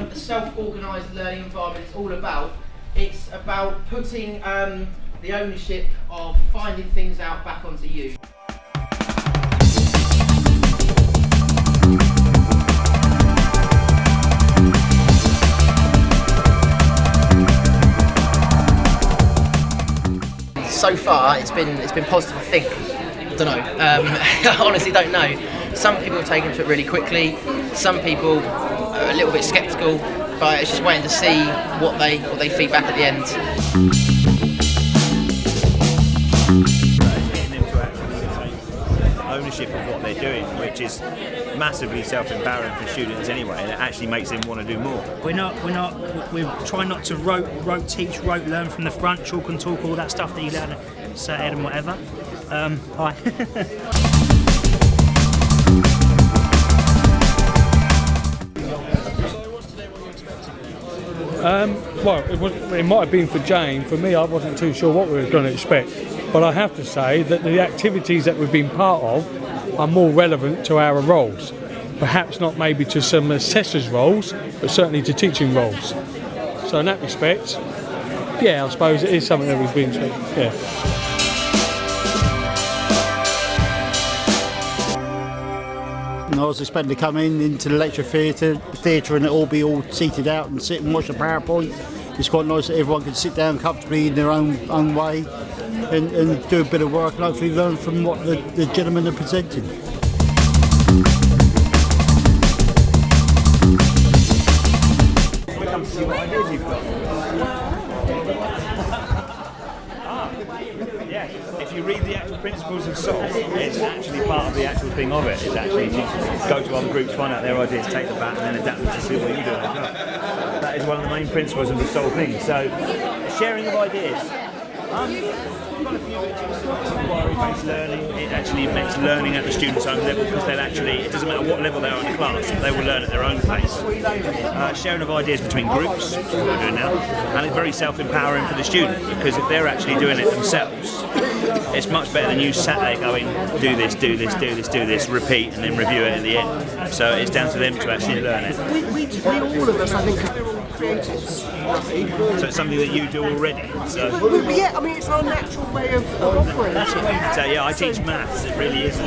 a self-organised learning environment is all about. It's about putting the ownership of finding things out back onto you. So far, it's been positive. I think. Don't know. I honestly don't know. Some people have taken to it really quickly. Some people are a little bit sceptical, but it's just waiting to see what they feed back at the end. Getting them to actually take ownership of what they're doing, which is massively self-empowering for students anyway, and it actually makes them want to do more. We try not to rote teach, rote learn from the front, chalk and talk, all that stuff that you learn at Ed and whatever. Hi. Well, it might have been for Jane. For me, I wasn't too sure what we were going to expect. But I have to say that the activities that we've been part of are more relevant to our roles. Perhaps not maybe to some assessors' roles, but certainly to teaching roles. So in that respect, yeah, I suppose it is something that we've been expecting. Yeah. I was expecting to come into the lecture theatre and it all be all seated out and sit and watch the PowerPoint. It's quite nice that everyone can sit down comfortably in their own way and do a bit of work and hopefully learn from what the gentlemen are presenting. We come to see what ideas you've got. Yeah, if you read the actual principles of SOL, it's actually part of the actual thing of it. It's actually to go to other groups, find out their ideas, take them back, and then adapt them to see what you're doing as well. That is one of the main principles of the SOL thing. So, sharing of ideas. We've got a few bits of inquiry-based learning. It actually makes learning at the student's own level because they'll actually, it doesn't matter what level they are in the class, they will learn at their own pace. Sharing of ideas between groups, which is what we're doing now, and it's very self-empowering for the student because if they're actually doing it themselves, it's much better than you sat there going, do this, do this, do this, do this, repeat, and then review it at the end. So it's down to them to actually learn it. We all of us, I think, because we're all creatives. So it's something that you do already. So. Well, yeah, I mean, it's our natural way of operating. So yeah, I teach maths, it really is.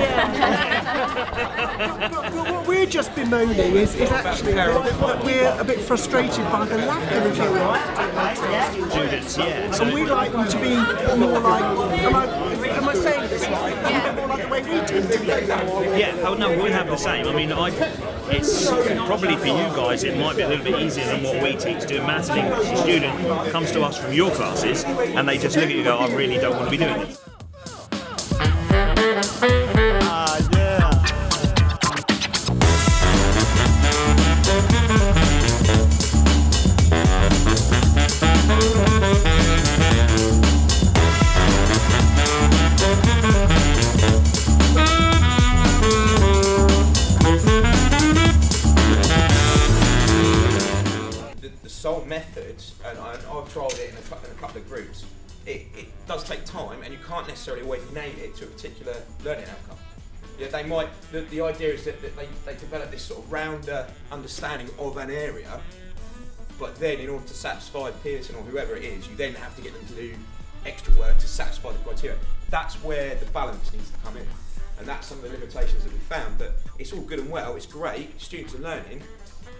But what we're just bemoaning is actually that we're a bit frustrated by the lack of reviewing Students, yeah. So and we'd like them to be more like, am I saying this right? Yeah. More like the way we tend to be. yeah, oh no, we have the same. I mean, it's probably for you guys, it might be a little bit easier than what we teach. Doing maths and English, a student comes to us from your classes and they just look at you and go, I really don't want to be doing this. The SOL methods, and I've trialled it in a couple of groups, it does take time and you can't necessarily always nail it to a particular learning outcome. Yeah, they might, the idea is that they develop this sort of rounder understanding of an area, but then in order to satisfy Pearson or whoever it is, you then have to get them to do extra work to satisfy the criteria. That's where the balance needs to come in. And that's some of the limitations that we found, that it's all good and well, it's great, students are learning,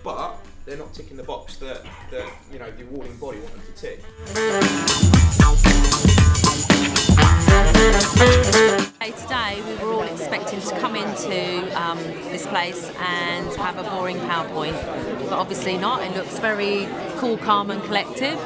but they're not ticking the box that you know, the awarding body want them to tick. Today we were all expecting to come into this place and have a boring PowerPoint, but obviously not. It looks very cool, calm and collective.